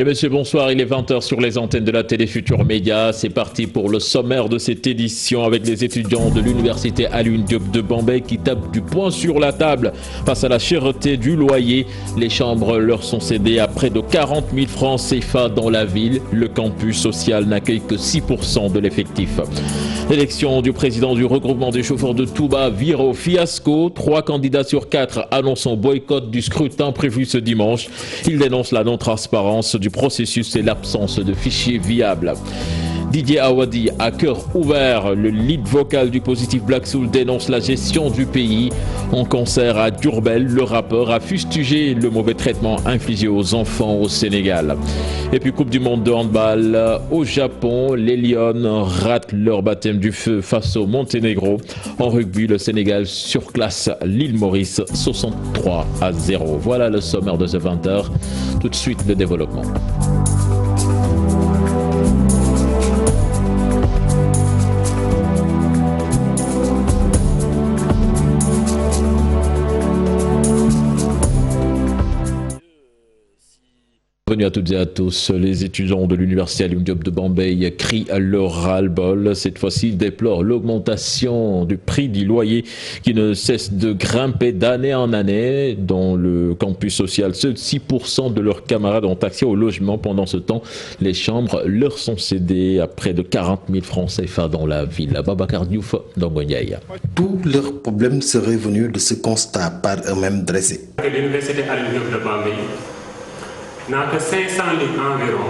Mesdames et messieurs, bonsoir. Il est 20 h sur les antennes de la télé Futur Média. C'est parti pour le sommaire de cette édition avec les étudiants de l'université Alioune Diop de Bambey qui tapent du poing sur la table face à la cherté du loyer. Les chambres leur sont cédées à près de 40 000 francs CFA dans la ville. Le campus social n'accueille que 6% de l'effectif. L'élection du président du regroupement des chauffeurs de Touba vire au fiasco. 3 candidats sur 4 annoncent un boycott du scrutin prévu ce dimanche. Ils dénoncent la non-transparence du processus et l'absence de fichiers viables. Didier Awadi à cœur ouvert, le lead vocal du Positif Black Soul dénonce la gestion du pays. En concert à Diourbel, le rappeur a fustigé le mauvais traitement infligé aux enfants au Sénégal. Et puis Coupe du Monde de handball au Japon, les Lions ratent leur baptême du feu face au Monténégro. En rugby, le Sénégal surclasse l'île Maurice 63-0. Voilà le sommaire de ce 20 h. Tout de suite le développement. Bienvenue à toutes et à tous. Les étudiants de l'université Alioune Diop de Bambey crient à leur ras-le-bol. Cette fois-ci, ils déplorent l'augmentation du prix du loyer qui ne cesse de grimper d'année en année. Dans le campus social, seuls 6% de leurs camarades ont accès au logement. Pendant ce temps, les chambres leur sont cédées à près de 40 000 francs CFA dans la ville. Babacar Diouf, Ndongo-Ndiaye. Tous leurs problèmes seraient venus de ce constat par eux-mêmes dressés. L'université Alioune Diop de Bambey n'a que 500 lits environ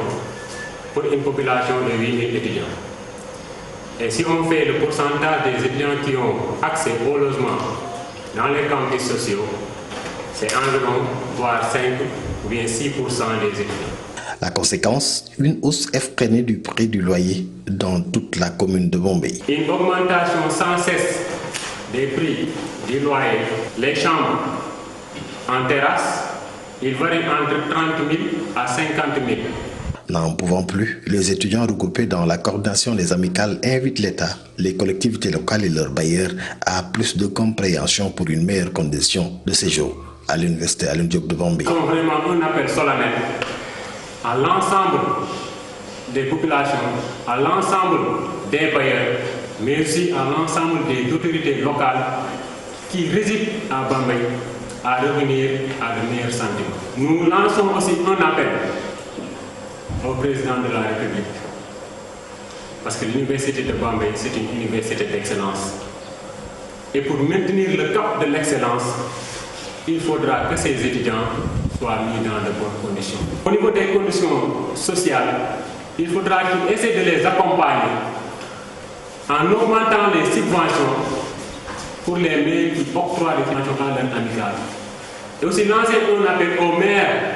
pour une population de 8 000 étudiants. Et si on fait le pourcentage des étudiants qui ont accès au logement dans les campus sociaux, c'est environ voire 5 ou bien 6% des étudiants. La conséquence, une hausse effrénée du prix du loyer dans toute la commune de Bambey. Une augmentation sans cesse des prix du loyer, les chambres en terrasse, il varie entre 30 000 à 50 000. N'en pouvant plus, les étudiants regroupés dans la coordination des amicales invitent l'État, les collectivités locales et leurs bailleurs à plus de compréhension pour une meilleure condition de séjour à l'université Alioune Diop de Bambey. Nous avons vraiment un appel solennel à l'ensemble des populations, à l'ensemble des bailleurs, mais aussi à l'ensemble des autorités locales qui résident à Bambey, à revenir à de meilleurs sentiments. Nous lançons aussi un appel au président de la République, parce que l'université de Bambey, c'est une université d'excellence. Et pour maintenir le cap de l'excellence, il faudra que ces étudiants soient mis dans de bonnes conditions. Au niveau des conditions sociales, il faudra qu'ils essaient de les accompagner en augmentant les subventions pour les maires qui octroient des subventions à leur amicale. Et aussi lancer un appel aux maires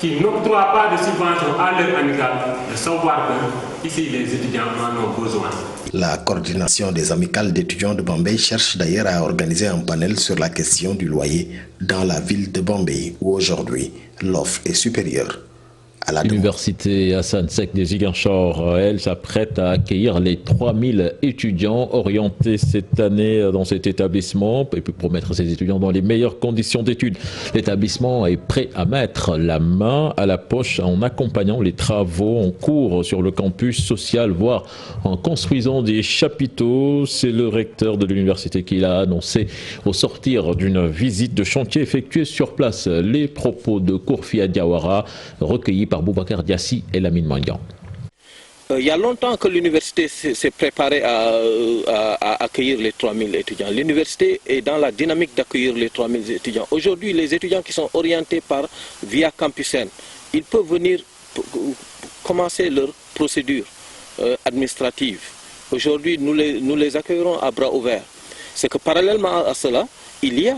qui n'octroient pas de subventions à leur amicale, de savoir que ici les étudiants en ont besoin. La coordination des amicales d'étudiants de Bambey cherche d'ailleurs à organiser un panel sur la question du loyer dans la ville de Bambey, où aujourd'hui l'offre est supérieure. L'université Hassan Sek de Ziguinchor, elle s'apprête à accueillir les 3000 étudiants orientés cette année dans cet établissement et puis pour mettre ces étudiants dans les meilleures conditions d'études. L'établissement est prêt à mettre la main à la poche en accompagnant les travaux en cours sur le campus social, voire en construisant des chapiteaux. C'est le recteur de l'université qui l'a annoncé au sortir d'une visite de chantier effectuée sur place. Les propos de Kourfia Diawara recueillis par Boubacar Diassi et Lamine Mandian. Il y a longtemps que l'université s'est préparée à accueillir les 3000 étudiants. L'université est dans la dynamique d'accueillir les 3000 étudiants. Aujourd'hui, les étudiants qui sont orientés via Campusen, ils peuvent venir commencer leur procédure administrative. Aujourd'hui, nous les accueillerons à bras ouverts. C'est que parallèlement à cela, il y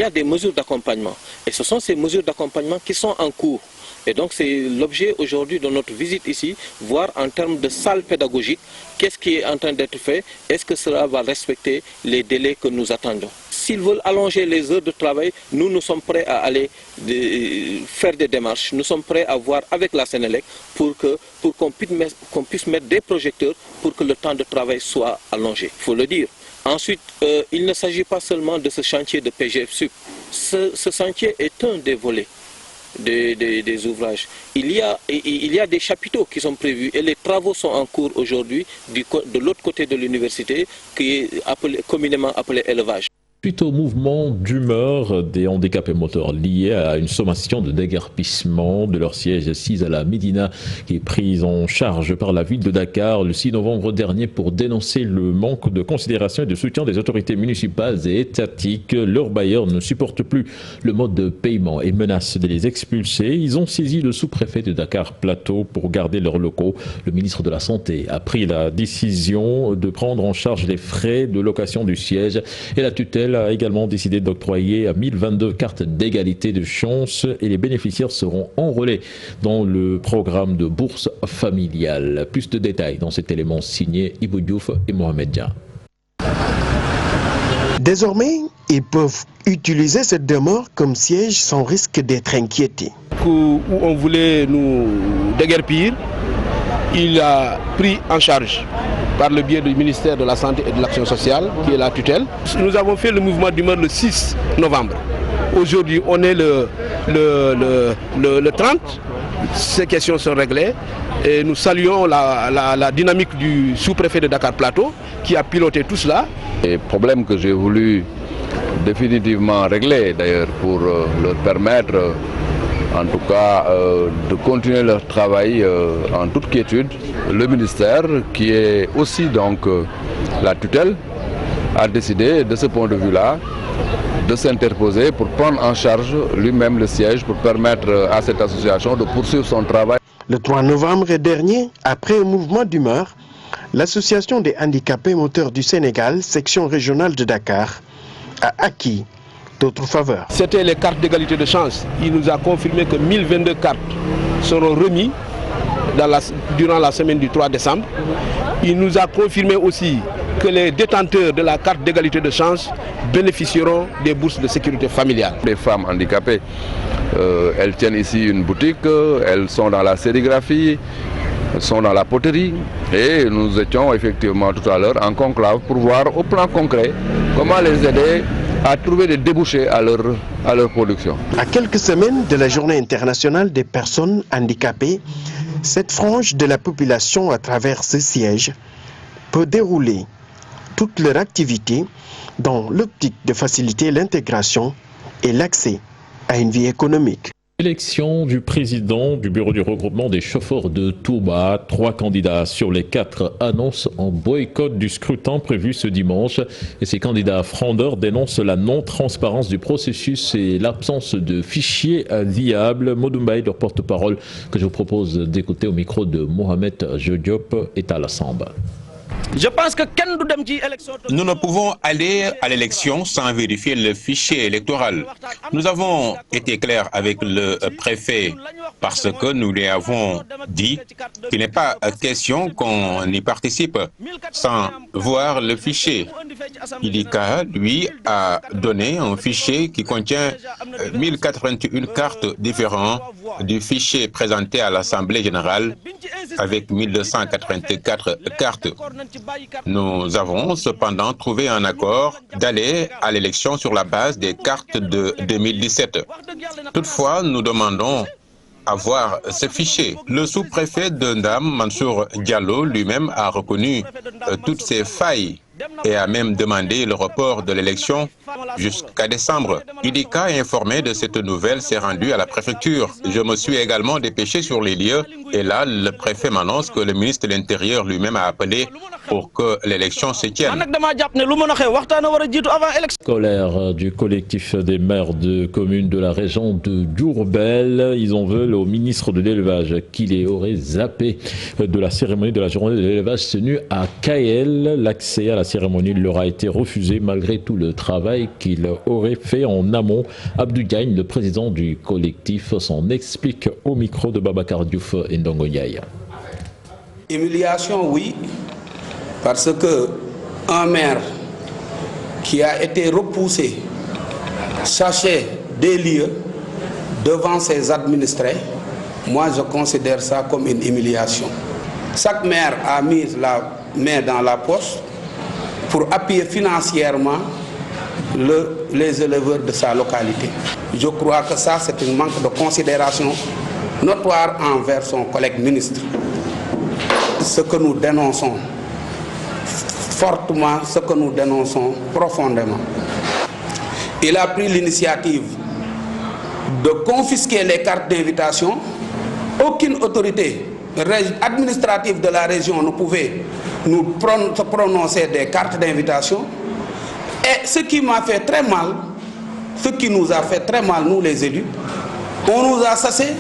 a des mesures d'accompagnement. Et ce sont ces mesures d'accompagnement qui sont en cours. Et donc c'est l'objet aujourd'hui de notre visite ici, voir en termes de salle pédagogique, qu'est-ce qui est en train d'être fait, est-ce que cela va respecter les délais que nous attendons. S'ils veulent allonger les heures de travail, nous sommes prêts à aller faire des démarches, nous sommes prêts à voir avec la Sénélec pour qu'on puisse mettre des projecteurs pour que le temps de travail soit allongé, il faut le dire. Ensuite, il ne s'agit pas seulement de ce chantier de PGF Sup. Ce chantier est un des volets des ouvrages. Il y a des chapiteaux qui sont prévus et les travaux sont en cours aujourd'hui de l'autre côté de l'université qui est communément appelé élevage. Suite au mouvement d'humeur des handicapés moteurs liés à une sommation de déguerpissement de leur siège assis à la Médina qui est prise en charge par la ville de Dakar le 6 novembre dernier pour dénoncer le manque de considération et de soutien des autorités municipales et étatiques. Leurs bailleurs ne supportent plus le mode de paiement et menacent de les expulser. Ils ont saisi le sous-préfet de Dakar Plateau pour garder leurs locaux. Le ministre de la Santé a pris la décision de prendre en charge les frais de location du siège et la tutelle a également décidé d'octroyer à 1022 cartes d'égalité de chance et les bénéficiaires seront enrôlés dans le programme de bourse familiale. Plus de détails dans cet élément signé Ibou Diouf et Mohamed Dia. Désormais, ils peuvent utiliser cette demeure comme siège sans risque d'être inquiétés. Où on voulait nous déguerpir, il a pris en charge par le biais du ministère de la Santé et de l'Action sociale, qui est la tutelle. Nous avons fait le mouvement d'humeur le 6 novembre. Aujourd'hui, on est le 30. Ces questions sont réglées et nous saluons la dynamique du sous-préfet de Dakar Plateau qui a piloté tout cela. Les problèmes que j'ai voulu définitivement régler, d'ailleurs, pour leur permettre en tout cas de continuer leur travail en toute quiétude. Le ministère, qui est aussi donc la tutelle, a décidé de ce point de vue-là de s'interposer pour prendre en charge lui-même le siège pour permettre à cette association de poursuivre son travail. Le 3 novembre dernier, après un mouvement d'humeur, l'Association des handicapés moteurs du Sénégal, section régionale de Dakar, a acquis d'autres faveurs. C'était les cartes d'égalité de chance. Il nous a confirmé que 1022 cartes seront remises durant la semaine du 3 décembre. Il nous a confirmé aussi que les détenteurs de la carte d'égalité de chance bénéficieront des bourses de sécurité familiale. Les femmes handicapées, elles tiennent ici une boutique, elles sont dans la sérigraphie, elles sont dans la poterie et nous étions effectivement tout à l'heure en conclave pour voir au plan concret comment les aider à trouver des débouchés à leur production. À quelques semaines de la Journée internationale des personnes handicapées, cette frange de la population à travers ce siège peut dérouler toute leur activité dans l'optique de faciliter l'intégration et l'accès à une vie économique. Élection du président du bureau du regroupement des chauffeurs de Touba. 3 candidats sur les 4 annoncent un boycott du scrutin prévu ce dimanche. Et ces candidats frondeurs dénoncent la non-transparence du processus et l'absence de fichiers viables. Modoumbay, leur porte-parole, que je vous propose d'écouter au micro de Mohamed Diop, est à la Samba. Je pense que nous ne pouvons aller à l'élection sans vérifier le fichier électoral. Nous avons été clairs avec le préfet parce que nous lui avons dit qu'il n'est pas question qu'on y participe sans voir le fichier. IDICA, lui, a donné un fichier qui contient 1081 cartes différentes du fichier présenté à l'Assemblée générale avec 1284 cartes. Nous avons cependant trouvé un accord d'aller à l'élection sur la base des cartes de 2017. Toutefois, nous demandons à voir ce fichier. Le sous-préfet de Ndam, Mansour Diallo, lui-même a reconnu toutes ces failles et a même demandé le report de l'élection jusqu'à décembre. IDICA, informé de cette nouvelle, s'est rendu à la préfecture. Je me suis également dépêché sur les lieux et là, le préfet m'annonce que le ministre de l'Intérieur lui-même a appelé pour que l'élection se tienne. Colère du collectif des maires de communes de la région de Diourbel. Ils en veulent au ministre de l'élevage qui les aurait zappés de la cérémonie de la journée de l'élevage tenue à Kael. L'accès à la cérémonie leur a été refusé malgré tout le travail qu'il aurait fait en amont. Abdou Diagne, le président du collectif, s'en explique au micro de Babacar Diouf et Ndongo Ndiaye. Humiliation, oui, parce que un maire qui a été repoussé, chassé des lieux devant ses administrés, moi je considère ça comme une humiliation. Chaque maire a mis la main dans la poche pour appuyer financièrement les éleveurs de sa localité. Je crois que ça, c'est un manque de considération notoire envers son collègue ministre. Ce que nous dénonçons fortement, ce que nous dénonçons profondément. Il a pris l'initiative de confisquer les cartes d'invitation. Aucune autorité administrative de la région ne pouvait nous prononcer des cartes d'invitation. Et ce qui m'a fait très mal, ce qui nous a fait très mal, nous les élus, on nous a sassés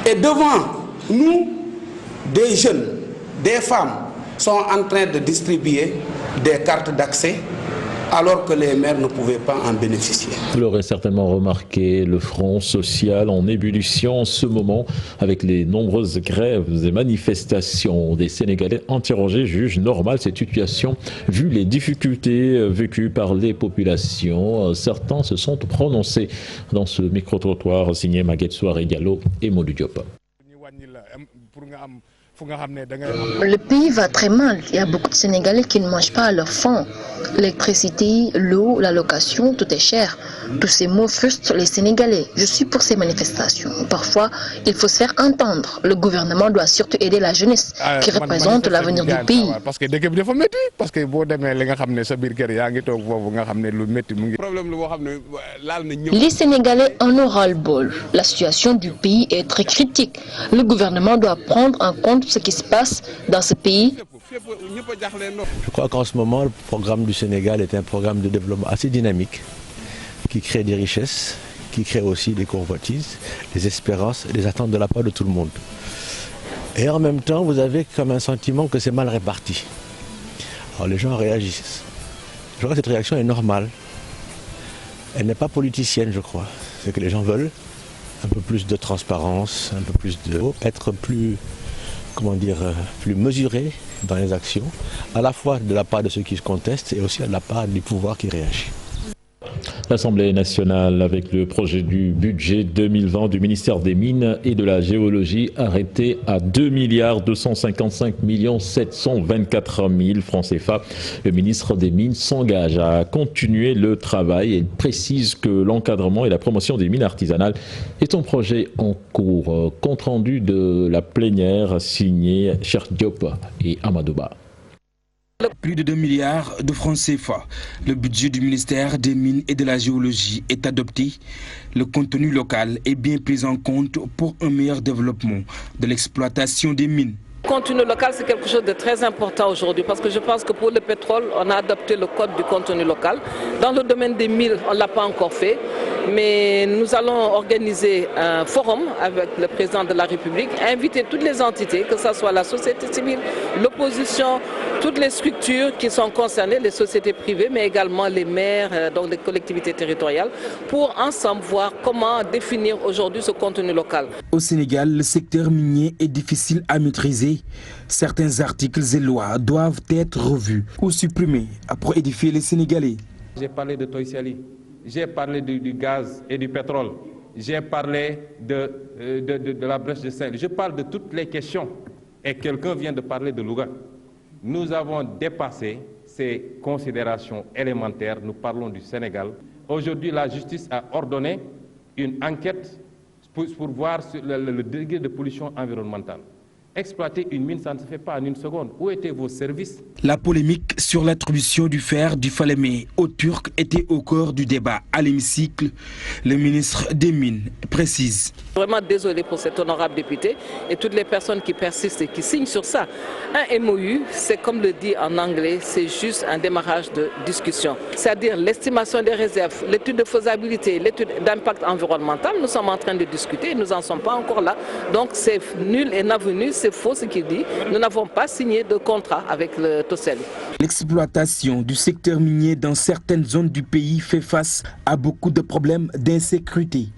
et devant nous, des jeunes, des femmes sont en train de distribuer des cartes d'accès alors que les maires ne pouvaient pas en bénéficier. Vous l'aurez certainement remarqué, le front social en ébullition en ce moment avec les nombreuses grèves et manifestations. Des Sénégalais interrogés jugent normal cette situation vu les difficultés vécues par les populations. Certains se sont prononcés dans ce micro-trottoir signé Maguette Souare Diallo et Modou Diop. Le pays va très mal. Il y a beaucoup de Sénégalais qui ne mangent pas à leur faim. L'électricité, l'eau, la location, tout est cher. Tous ces mots frustrent les Sénégalais. Je suis pour ces manifestations. Parfois, il faut se faire entendre. Le gouvernement doit surtout aider la jeunesse qui représente l'avenir du pays. Les Sénégalais en ont ras-le-bol. La situation du pays est très critique. Le gouvernement doit prendre en compte ce qui se passe dans ce pays. Je crois qu'en ce moment, le programme du Sénégal est un programme de développement assez dynamique, qui crée des richesses, qui crée aussi des convoitises, des espérances, des attentes de la part de tout le monde. Et en même temps, vous avez comme un sentiment que c'est mal réparti. Alors les gens réagissent. Je crois que cette réaction est normale. Elle n'est pas politicienne, je crois. C'est que les gens veulent un peu plus de transparence, un peu plus de... être plus, comment dire, plus mesuré dans les actions, à la fois de la part de ceux qui se contestent et aussi de la part du pouvoir qui réagit. L'Assemblée nationale, avec le projet du budget 2020 du ministère des Mines et de la Géologie, arrêté à 2 255 724 000 francs CFA. Le ministre des Mines s'engage à continuer le travail et précise que l'encadrement et la promotion des mines artisanales est un projet en cours. Compte rendu de la plénière signé Cheikh Diop et Amadouba. Plus de 2 milliards de francs CFA. Le budget du ministère des Mines et de la Géologie est adopté. Le contenu local est bien pris en compte pour un meilleur développement de l'exploitation des mines. Le contenu local, c'est quelque chose de très important aujourd'hui parce que je pense que pour le pétrole, on a adopté le code du contenu local. Dans le domaine des mines, on ne l'a pas encore fait. Mais nous allons organiser un forum avec le président de la République, inviter toutes les entités, que ce soit la société civile, l'opposition, toutes les structures qui sont concernées, les sociétés privées, mais également les maires, donc les collectivités territoriales, pour ensemble voir comment définir aujourd'hui ce contenu local. Au Sénégal, le secteur minier est difficile à maîtriser. Certains articles et lois doivent être revus ou supprimés pour édifier les Sénégalais. J'ai parlé de Toïsiali. J'ai parlé du gaz et du pétrole. J'ai parlé de la brèche de sel. Je parle de toutes les questions. Et quelqu'un vient de parler de Louga. Nous avons dépassé ces considérations élémentaires. Nous parlons du Sénégal. Aujourd'hui, la justice a ordonné une enquête pour voir le degré de pollution environnementale. Exploiter une mine, ça ne se fait pas en une seconde. Où étaient vos services? La polémique sur l'attribution du fer du Falémé aux Turcs était au cœur du débat à l'hémicycle. Le ministre des Mines précise. Vraiment désolé pour cet honorable député et toutes les personnes qui persistent et qui signent sur ça. Un MOU, c'est comme le dit en anglais, c'est juste un démarrage de discussion. C'est-à-dire l'estimation des réserves, l'étude de faisabilité, l'étude d'impact environnemental. Nous sommes en train de discuter et nous n'en sommes pas encore là. Donc c'est nul et n'avenu. C'est faux ce qu'il dit. Nous n'avons pas signé de contrat avec le Tossel. L'exploitation du secteur minier dans certaines zones du pays fait face à beaucoup de problèmes d'insécurité.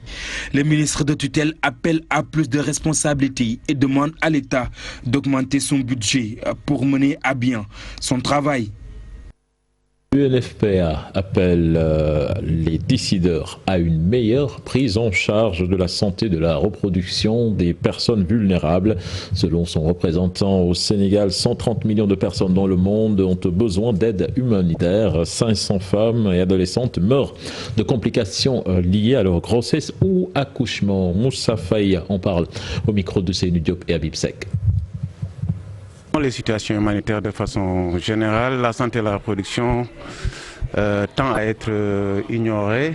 Le ministre de tutelle appelle à plus de responsabilités et demande à l'État d'augmenter son budget pour mener à bien son travail. L'UNFPA appelle les décideurs à une meilleure prise en charge de la santé de la reproduction des personnes vulnérables. Selon son représentant au Sénégal, 130 millions de personnes dans le monde ont besoin d'aide humanitaire. 500 femmes et adolescentes meurent de complications liées à leur grossesse ou accouchement. Moussa Faye en parle au micro de Seynou Diop et Habib Sek. Les situations humanitaires de façon générale, la santé et la reproduction tend à être ignorée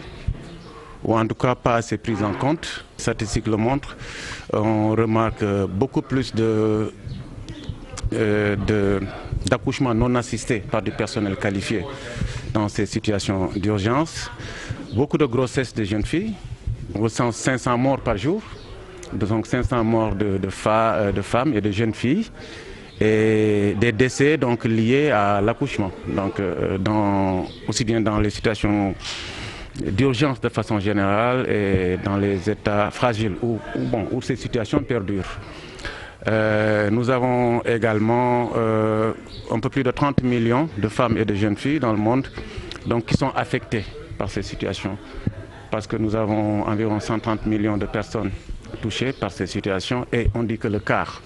ou en tout cas pas assez prise en compte. Les statistiques le montrent. On remarque beaucoup plus d'accouchements non assistés par du personnel qualifié dans ces situations d'urgence. Beaucoup de grossesses de jeunes filles. On recense 500 morts par jour, donc 500 morts de femmes et de jeunes filles. Et des décès donc liés à l'accouchement, donc aussi bien dans les situations d'urgence de façon générale et dans les états fragiles où ces situations perdurent. Nous avons également un peu plus de 30 millions de femmes et de jeunes filles dans le monde donc, qui sont affectées par ces situations, parce que nous avons environ 130 millions de personnes touchées par ces situations et on dit que le quart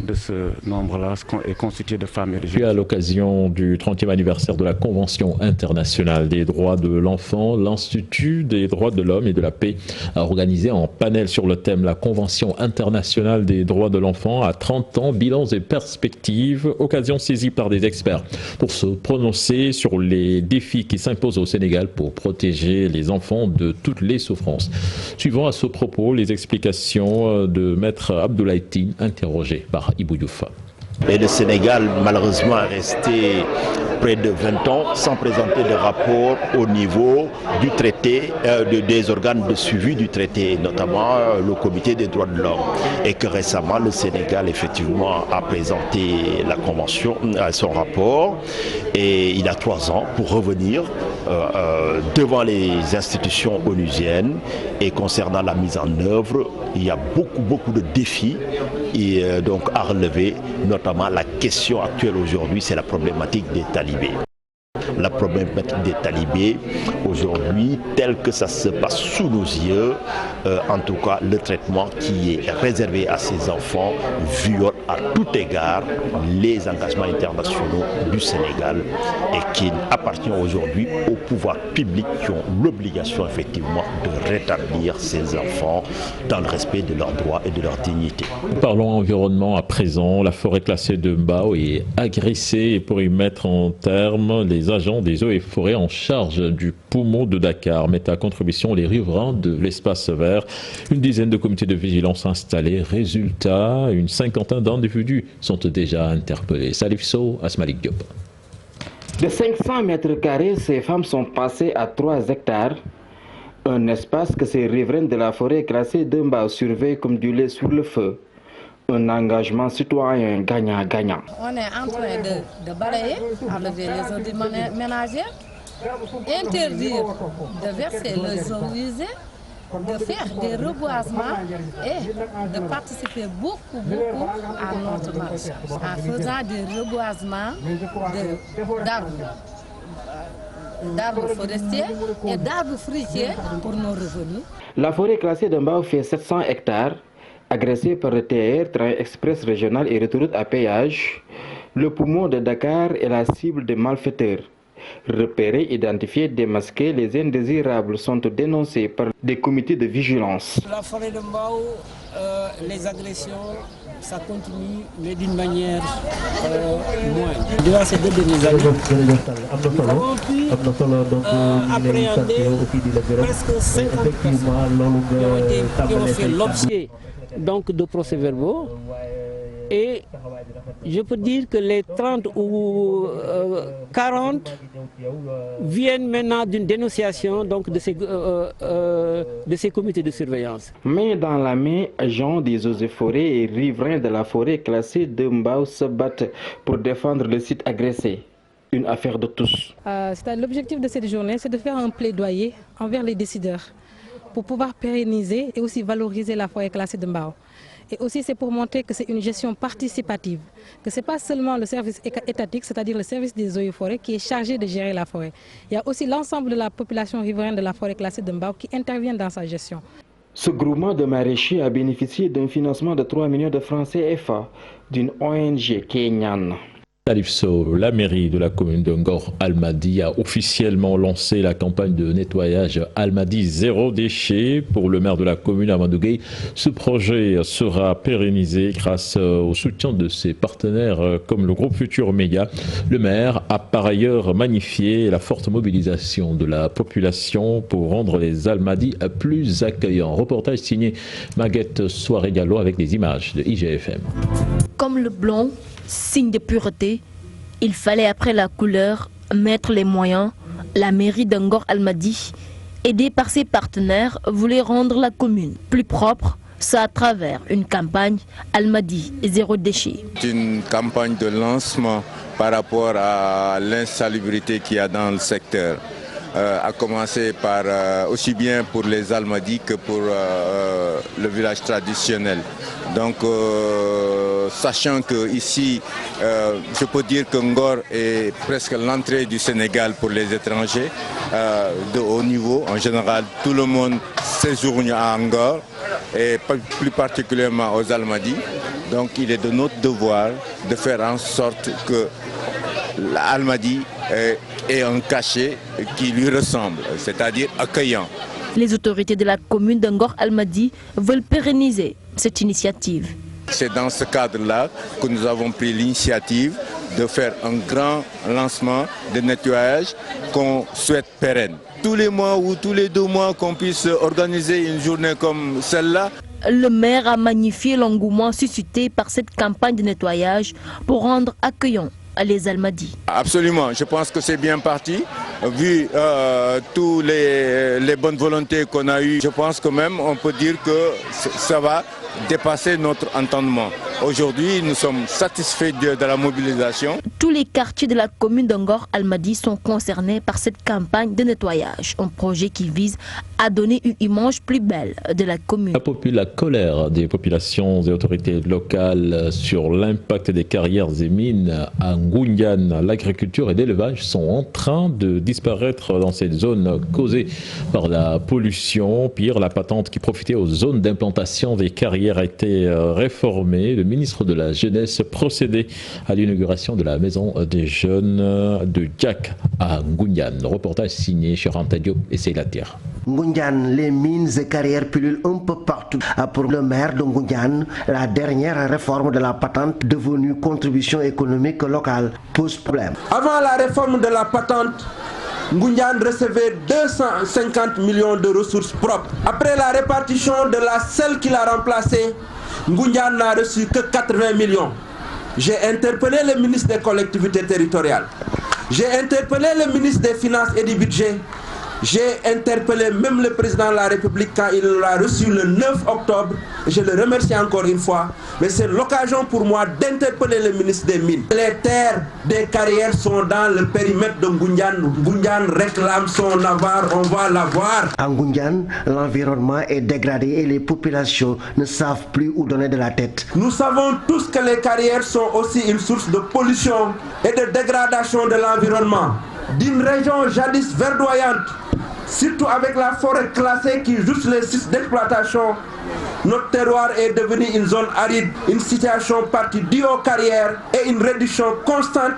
de ce nombre-là est constitué de femmes et de jeunes. À l'occasion du 30e anniversaire de la Convention internationale des droits de l'enfant, l'Institut des droits de l'homme et de la paix a organisé un panel sur le thème la Convention internationale des droits de l'enfant à 30 ans, bilans et perspectives, occasion saisie par des experts pour se prononcer sur les défis qui s'imposent au Sénégal pour protéger les enfants de toutes les souffrances. Suivant à ce propos les explications de Maître Abdoulaye Tine, interrogé par Ibou Diouf. Et le Sénégal, malheureusement, est resté près de 20 ans sans présenter de rapport au niveau du traité, des organes de suivi du traité, notamment le Comité des droits de l'homme. Et que récemment, le Sénégal, effectivement, a présenté la Convention, son rapport, et il a 3 ans pour revenir devant les institutions onusiennes. Et concernant la mise en œuvre, il y a beaucoup de défis donc à relever, notamment la question actuelle aujourd'hui, c'est la problématique des talibés. La problématique des talibés aujourd'hui, tel que ça se passe sous nos yeux, en tout cas le traitement qui est réservé à ces enfants viole à tout égard les engagements internationaux du Sénégal et qui appartient aujourd'hui au pouvoir public qui ont l'obligation effectivement de rétablir ces enfants dans le respect de leurs droits et de leur dignité. Parlons environnement à présent. La forêt classée de Mbao est agressée et pour y mettre en terme, les agents des eaux et forêts en charge du poumon de Dakar mettent à contribution les riverains de l'espace vert. Une dizaine de comités de vigilance installés. Résultat, une cinquantaine d'individus sont déjà interpellés. Salif Sow, Asmalik Diop. De 500 mètres carrés, ces femmes sont passées à 3 hectares. Un espace que ces riverains de la forêt classée de Mbao surveillent comme du lait sur le feu. Un engagement citoyen gagnant-gagnant. On est en train de balayer, enlever les eaux ménagères, interdire de verser les eaux usées, de faire des reboisements et de participer beaucoup à notre marche en faisant des reboisements d'arbres forestiers et d'arbres fruitiers pour nos revenus. La forêt classée de Mbao fait 700 hectares. Agressé par le TR, Train Express Régional et Autoroute à péage, le poumon de Dakar est la cible des malfaiteurs. Repérés, identifiés, démasqués, les indésirables sont dénoncés par des comités de vigilance. La forêt de Mbao, les agressions, ça continue, mais d'une manière moindre. Durant ces 2 dernières années, nous avons pu appréhender presque 50 personnes qui ont fait l'objet de procès-verbaux. Et je peux dire que les 30 ou 40 viennent maintenant d'une dénonciation de ces comités de surveillance. Main dans la main, agents des eaux et forêts et riverains de la forêt classée de Mbao se battent pour défendre le site agressé. Une affaire de tous. L'objectif de cette journée, c'est de faire un plaidoyer envers les décideurs pour pouvoir pérenniser et aussi valoriser la forêt classée de Mbao. Et aussi c'est pour montrer que c'est une gestion participative, que ce n'est pas seulement le service étatique, c'est-à-dire le service des eaux et forêts qui est chargé de gérer la forêt. Il y a aussi l'ensemble de la population riveraine de la forêt classée de Mbao qui intervient dans sa gestion. Ce groupement de maraîchers a bénéficié d'un financement de 3 millions de francs CFA d'une ONG kenyane. Salif Sow, la mairie de la commune de Ngor Almadi a officiellement lancé la campagne de nettoyage Almadi zéro déchet pour le maire de la commune Amadou Gueye. Ce projet sera pérennisé grâce au soutien de ses partenaires comme le groupe Futur Média. Le maire a par ailleurs magnifié la forte mobilisation de la population pour rendre les Almadi plus accueillants. Reportage signé Maguette Soiré-Gallo avec des images de IGFM. Comme le blanc, signe de pureté, il fallait après la couleur mettre les moyens. La mairie de Ngor Almadi, aidée par ses partenaires, voulait rendre la commune plus propre, ça à travers une campagne Almadi zéro déchet. C'est une campagne de lancement par rapport à l'insalubrité qu'il y a dans le secteur. À commencer par aussi bien pour les Almadi que pour le village traditionnel. Donc sachant que ici, je peux dire que Ngor est presque l'entrée du Sénégal pour les étrangers de haut niveau. En général, tout le monde séjourne à Ngor et plus particulièrement aux Almadi. Donc il est de notre devoir de faire en sorte que l'Almadi ait un cachet qui lui ressemble, c'est-à-dire accueillant. Les autorités de la commune de Ngor Almadi veulent pérenniser cette initiative. C'est dans ce cadre-là que nous avons pris l'initiative de faire un grand lancement de nettoyage qu'on souhaite pérenne. Tous les mois ou tous les 2 mois qu'on puisse organiser une journée comme celle-là. Le maire a magnifié l'engouement suscité par cette campagne de nettoyage pour rendre accueillant les Almadi. Absolument, je pense que c'est bien parti. Vu toutes les bonnes volontés qu'on a eues, je pense que même on peut dire que ça va dépasser notre entendement. Aujourd'hui, nous sommes satisfaits de la mobilisation. Tous les quartiers de la commune de Ngor Almadi sont concernés par cette campagne de nettoyage. Un projet qui vise à donner une image plus belle de la commune. La colère des populations et autorités locales sur l'impact des carrières et mines à Ngoundiane. L'agriculture et l'élevage sont en train de disparaître dans cette zone causée par la pollution. Pire, la patente qui profitait aux zones d'implantation des carrières a été réformée. Le ministre de la Jeunesse procédait à l'inauguration de la maison des jeunes de Diak à Ngoundiane. Reportage signé Charanta Diop et Seylatir. Ngoundiane, les mines et carrières pullulent un peu partout. Pour le maire de Ngoundiane, la dernière réforme de la patente devenue contribution économique locale pose problème. Avant la réforme de la patente, Ngoundiane recevait 250 millions de ressources propres. Après la répartition de celle qui l'a remplacée, Ngoundiane n'a reçu que 80 millions. J'ai interpellé le ministre des collectivités territoriales. J'ai interpellé le ministre des Finances et du Budget. J'ai interpellé même le président de la République quand il l'a reçu le 9 octobre. Je le remercie encore une fois. Mais c'est l'occasion pour moi d'interpeller le ministre des Mines. Les terres des carrières sont dans le périmètre de Ngoundiane. Ngoundiane réclame son avoir, on va l'avoir. À Ngoundiane, l'environnement est dégradé et les populations ne savent plus où donner de la tête. Nous savons tous que les carrières sont aussi une source de pollution et de dégradation de l'environnement. D'une région jadis verdoyante, surtout avec la forêt classée qui jouxte les sites d'exploitation, notre terroir est devenu une zone aride, une situation partie due aux carrières et une réduction constante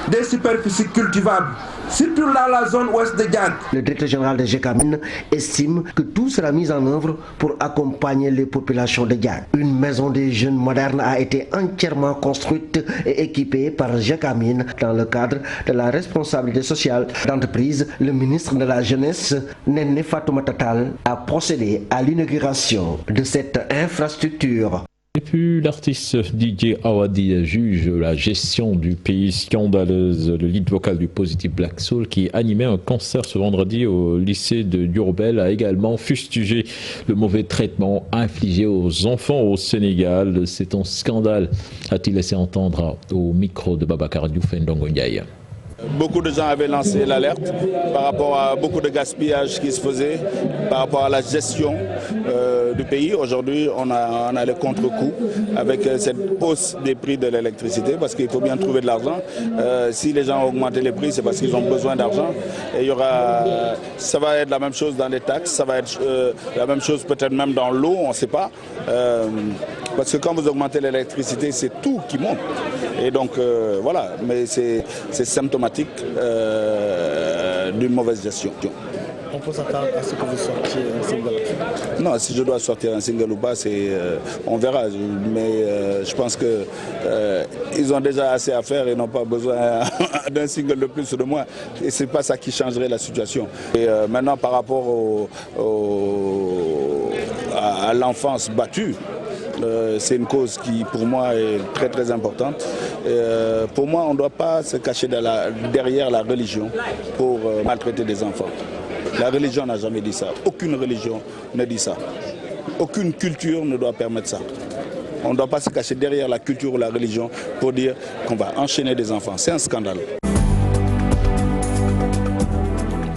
des superficies cultivables, surtout dans la zone ouest de Diak. Le directeur général de GECAMINE estime que tout sera mis en œuvre pour accompagner les populations de Diak. Une maison des jeunes moderne a été entièrement construite et équipée par GECAMINE dans le cadre de la responsabilité sociale d'entreprise. Le ministre de la Jeunesse, Néné Fatoumata Tall, a procédé à l'inauguration de cette infrastructure. Et puis l'artiste DJ Awadi juge la gestion du pays scandaleuse. Le lead vocal du Positive Black Soul qui animait un concert ce vendredi au lycée de Diourbel a également fustigé le mauvais traitement infligé aux enfants au Sénégal. C'est un scandale, a-t-il laissé entendre au micro de Babacar Diouf Ndongo Ndiaye. Beaucoup de gens avaient lancé l'alerte par rapport à beaucoup de gaspillage qui se faisait, par rapport à la gestion du pays. Aujourd'hui, on a les contre-coups avec cette hausse des prix de l'électricité parce qu'il faut bien trouver de l'argent. Si les gens ont augmenté les prix, c'est parce qu'ils ont besoin d'argent. Et ça va être la même chose dans les taxes, ça va être la même chose peut-être même dans l'eau, on ne sait pas. Parce que quand vous augmentez l'électricité, c'est tout qui monte. Et donc voilà, mais c'est symptomatique d'une mauvaise gestion. On peut s'attendre à ce que vous sortiez un single? Non, si je dois sortir un single ou pas, on verra. Mais je pense qu'ils ont déjà assez à faire et n'ont pas besoin d'un single de plus ou de moins. Et ce n'est pas ça qui changerait la situation. Et maintenant, par rapport à l'enfance battue, c'est une cause qui, pour moi, est très très importante. Pour moi, on ne doit pas se cacher derrière la religion pour maltraiter des enfants. La religion n'a jamais dit ça. Aucune religion ne dit ça. Aucune culture ne doit permettre ça. On ne doit pas se cacher derrière la culture ou la religion pour dire qu'on va enchaîner des enfants. C'est un scandale.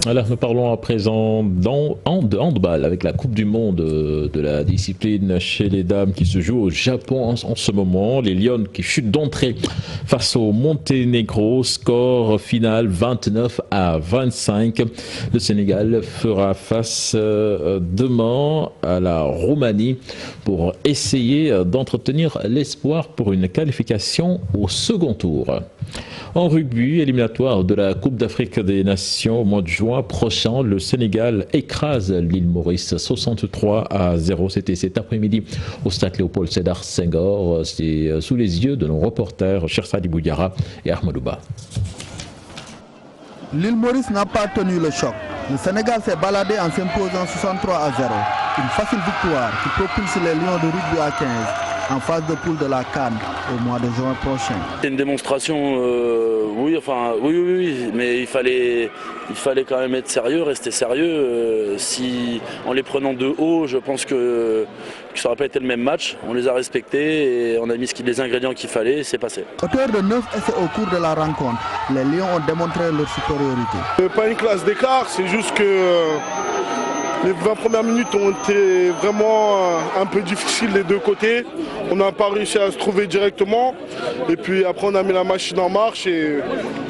Alors nous parlons à présent de handball avec la Coupe du Monde de la discipline chez les dames qui se joue au Japon en ce moment. Les Lions qui chutent d'entrée face au Monténégro, score final 29-25. Le Sénégal fera face demain à la Roumanie pour essayer d'entretenir l'espoir pour une qualification au second tour. En rugby, éliminatoire de la Coupe d'Afrique des Nations au mois de juin prochain, le Sénégal écrase l'île Maurice 63-0. C'était cet après-midi au stade Léopold Sédar Senghor. C'est sous les yeux de nos reporters Chersadi Bouyara et Ahmadouba. L'île Maurice n'a pas tenu le choc. Le Sénégal s'est baladé en s'imposant 63-0. Une facile victoire qui propulse les Lions de rugby à 15 en phase de poule de la CAN au mois de juin prochain. C'est une démonstration, oui, mais il fallait quand même être sérieux, rester sérieux. Si en les prenant de haut, je pense que ça n'aurait pas été le même match. On les a respectés et on a mis les ingrédients qu'il fallait et c'est passé. Auteur de 9 essais au cours de la rencontre, les Lions ont démontré leur supériorité. Pas une classe d'écart, c'est juste que les 20 premières minutes ont été vraiment un peu difficiles des deux côtés. On n'a pas réussi à se trouver directement. Et puis après on a mis la machine en marche et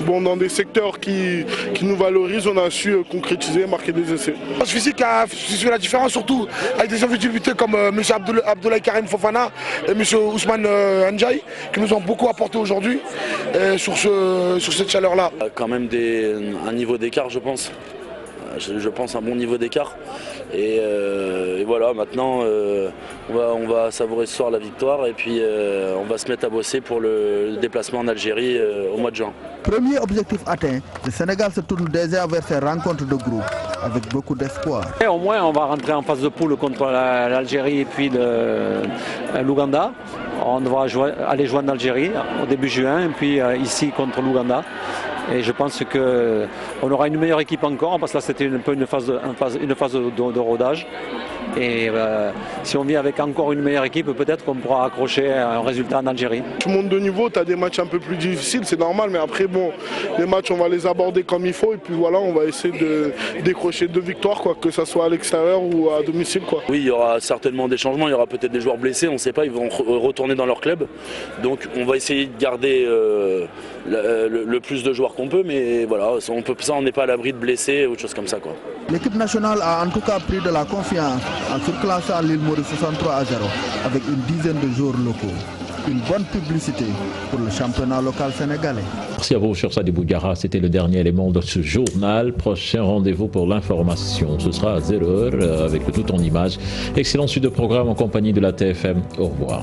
bon, dans des secteurs qui nous valorisent, on a su concrétiser, marquer des essais. Le physique a fait la différence, surtout avec des individualités comme M. Abdoulaye Karim Fofana et M. Ousmane Ndiaye qui nous ont beaucoup apporté aujourd'hui sur cette chaleur-là. Quand même un niveau d'écart, je pense. Je pense un bon niveau d'écart et voilà, maintenant on va savourer ce soir la victoire et puis on va se mettre à bosser pour le déplacement en Algérie au mois de juin. Premier objectif atteint, le Sénégal se tourne déjà vers ses rencontres de groupe avec beaucoup d'espoir. Au moins on va rentrer en phase de poule contre l'Algérie et puis l'Ouganda. On devra aller jouer en Algérie au début juin et puis ici contre l'Ouganda. Et je pense qu'on aura une meilleure équipe encore, parce que là c'était un peu une phase de rodage. Et si on vient avec encore une meilleure équipe, peut-être qu'on pourra accrocher un résultat en Algérie. Tu montes de niveau, tu as des matchs un peu plus difficiles, c'est normal, mais après bon, les matchs on va les aborder comme il faut et puis voilà, on va essayer de décrocher 2 victoires, quoi, que ce soit à l'extérieur ou à domicile. Quoi. Oui, il y aura certainement des changements, il y aura peut-être des joueurs blessés, on ne sait pas, ils vont retourner dans leur club. Donc on va essayer de garder le plus de joueurs qu'on peut, mais voilà, on n'est pas à l'abri de blessés ou de choses comme ça. L'équipe nationale a en tout cas pris de la confiance en surclassant l'île Maurice 63-0 avec une dizaine de joueurs locaux. Une bonne publicité pour le championnat local sénégalais. Merci à vous, Chersadi Bouyara. C'était le dernier élément de ce journal. Prochain rendez-vous pour l'information. Ce sera à 0h avec le tout en images. Excellente suite de programme en compagnie de la TFM. Au revoir.